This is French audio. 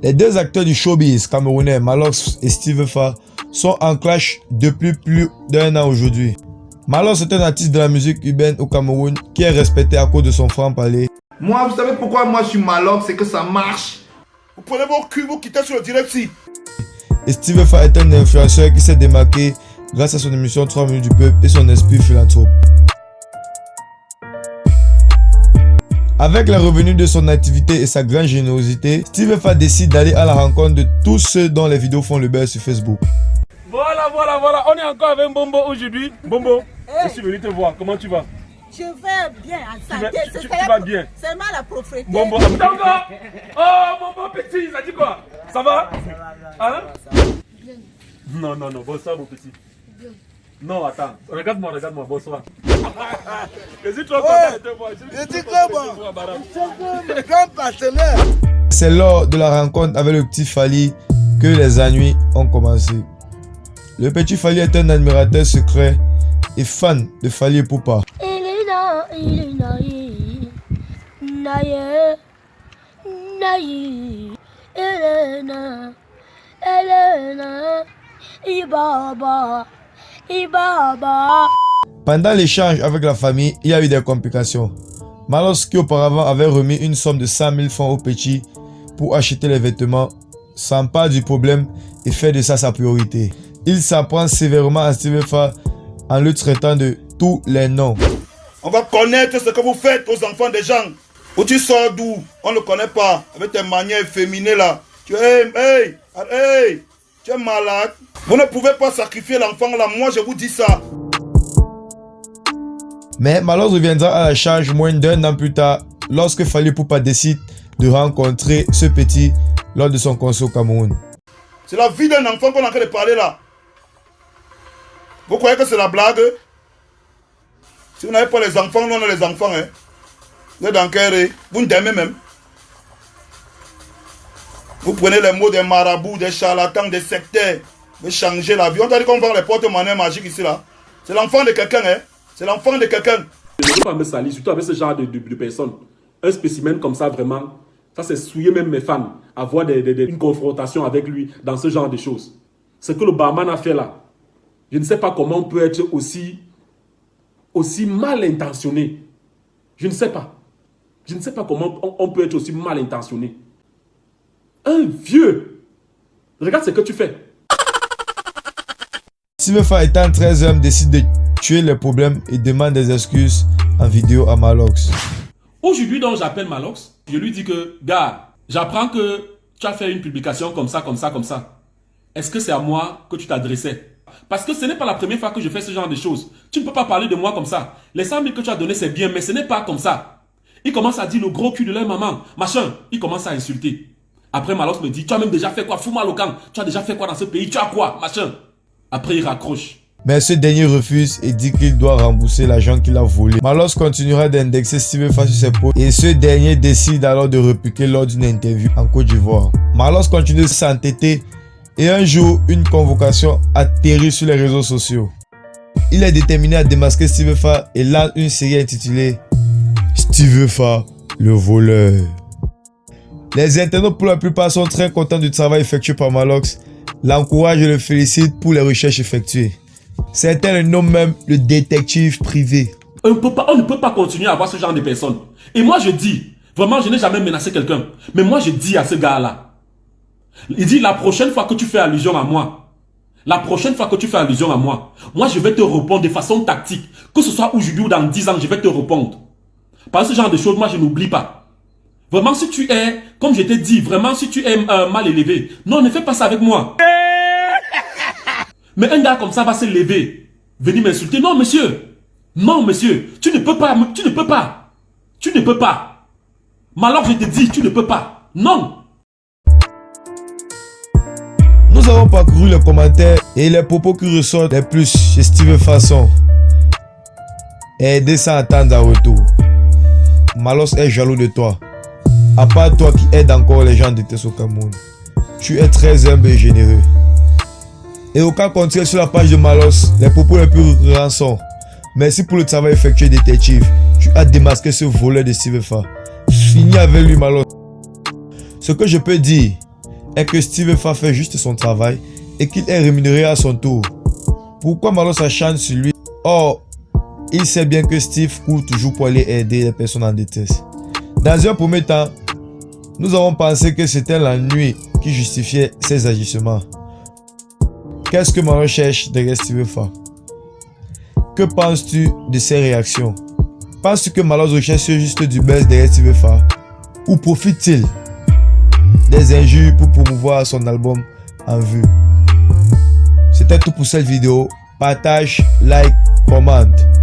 Les deux acteurs du showbiz camerounais, Malox et Steve Fa, sont en clash depuis plus d'un an aujourd'hui. Malox est un artiste de la musique urbaine au Cameroun qui est respecté à cause de son franc-parler. Moi, vous savez pourquoi moi je suis Malox, c'est que ça marche. Vous prenez vos culs, vous quittez sur le direct si. Et Steve Fa est un influenceur qui s'est démarqué grâce à son émission 3 minutes du peuple et son esprit philanthrope. Avec les revenus de son activité et sa grande générosité, Steve Fa décide d'aller à la rencontre de tous ceux dont les vidéos font le buzz sur Facebook. Voilà, on est encore avec Bombo aujourd'hui. Bombo, je suis venu te voir, comment tu vas? Je vais bien, en santé. Tu vas bien? C'est mal la propreté. Bombo, oh Bombo petit, ça dit quoi? Ça va? Hein? Non, bonsoir mon petit. Non, attends, regarde-moi, bonsoir. Je suis trop content de te voir. Je dis comment? Grand partenaire. C'est lors de la rencontre avec le petit Fally que les ennuis ont commencé. Le petit Fally est un admirateur secret et fan de Fally Ipupa. Pendant l'échange avec la famille, il y a eu des complications. Malox, qui auparavant avait remis une somme de 100 000 francs au petit pour acheter les vêtements, s'empare du problème et fait de ça sa priorité. Il s'en prend sévèrement à Steve Fa en le traitant de tous les noms. On va connaître ce que vous faites aux enfants des gens. Où tu sors d'où? On ne le connaît pas. Avec tes manières efféminées là. Tu es, tu es malade. Vous ne pouvez pas sacrifier l'enfant là. Moi je vous dis ça. Mais Malox reviendra à la charge moins d'un an plus tard lorsque Fally Ipupa décide de rencontrer ce petit lors de son concert au Cameroun. C'est la vie d'un enfant qu'on est en train de parler là. Vous croyez que c'est la blague? Si vous n'avez pas les enfants, nous on a les enfants. Hein. Vous êtes dans quel? Vous ne t'aimez même. Vous prenez les mots des marabouts, des charlatans, des sectaires. Vous changez la vie. On t'a dit qu'on va les porte-monnaie magiques ici là. C'est l'enfant de quelqu'un, hein. C'est l'enfant de quelqu'un. Je ne veux pas me salir, surtout avec ce genre de personnes. Un spécimen comme ça, vraiment, ça c'est souiller même mes fans. Avoir une confrontation avec lui dans ce genre de choses. Ce que le barman a fait là, je ne sais pas comment on peut être aussi mal intentionné. Je ne sais pas. Je ne sais pas comment on peut être aussi mal intentionné. Un vieux. Regarde ce que tu fais. Steve Fa étant très humble décide de tuer les problèmes et demande des excuses en vidéo à Malox. Aujourd'hui donc j'appelle Malox. Je lui dis que, gars, j'apprends que tu as fait une publication comme ça. Est-ce que c'est à moi que tu t'adressais? Parce que ce n'est pas la première fois que je fais ce genre de choses. Tu ne peux pas parler de moi comme ça. Les 100 000 que tu as donné, c'est bien, mais ce n'est pas comme ça. Il commence à dire le gros cul de leur maman, machin. Il commence à insulter. Après, Malox me dit, tu as même déjà fait quoi? Fous-moi le camp. Tu as déjà fait quoi dans ce pays? Tu as quoi? Machin. Après, il raccroche. Mais ce dernier refuse et dit qu'il doit rembourser l'argent qu'il a volé. Malox continuera d'indexer Steve Fa sur ses posts et ce dernier décide alors de répliquer lors d'une interview en Côte d'Ivoire. Malox continue de s'entêter et un jour, une convocation atterrit sur les réseaux sociaux. Il est déterminé à démasquer Steve Fa et lance une série intitulée Steve Fa, le voleur. Les internautes pour la plupart sont très contents du travail effectué par Malox, l'encouragent et le félicitent pour les recherches effectuées. Certains le nomment même le détective privé. On ne peut pas continuer à avoir ce genre de personnes. Et moi je dis, vraiment je n'ai jamais menacé quelqu'un, mais moi je dis à ce gars-là, il dit la prochaine fois que tu fais allusion à moi, moi je vais te répondre de façon tactique. Que ce soit aujourd'hui ou dans 10 ans, je vais te répondre. Par ce genre de choses, moi je n'oublie pas. Vraiment si tu es, comme je t'ai dit, vraiment si tu es mal élevé, non ne fais pas ça avec moi. Mais un gars comme ça va se lever, venir m'insulter. Non monsieur, tu ne peux pas. Malheur je te dis, tu ne peux pas. Non. Nous avons parcouru les commentaires et les propos qui ressortent les plus chez Steve Fa sont aider sans attendre en retour. Malox est jaloux de toi. À part toi qui aide encore les gens de tes au Cameroun. Tu es très humble et généreux. Et au cas contraire sur la page de Malox, les propos les plus récurrents sont merci pour le travail effectué détective. Tu as démasqué ce voleur de Steve Fa. Finis avec lui Malox. Ce que je peux dire, est que Steve Fa fait juste son travail et qu'il est rémunéré à son tour. Pourquoi Malos s'acharne sur lui? Or, il sait bien que Steve court toujours pour aller aider les personnes en détresse. Dans un premier temps, nous avons pensé que c'était la nuit qui justifiait ses agissements. Qu'est-ce que Malos cherche derrière Steve Fa? Que penses-tu de ses réactions? Penses-tu que Malos recherche juste du buzz derrière Steve Fa? Ou profite-t-il des injures pour promouvoir son album en vue? C'était tout pour cette vidéo. Partage, like, commente.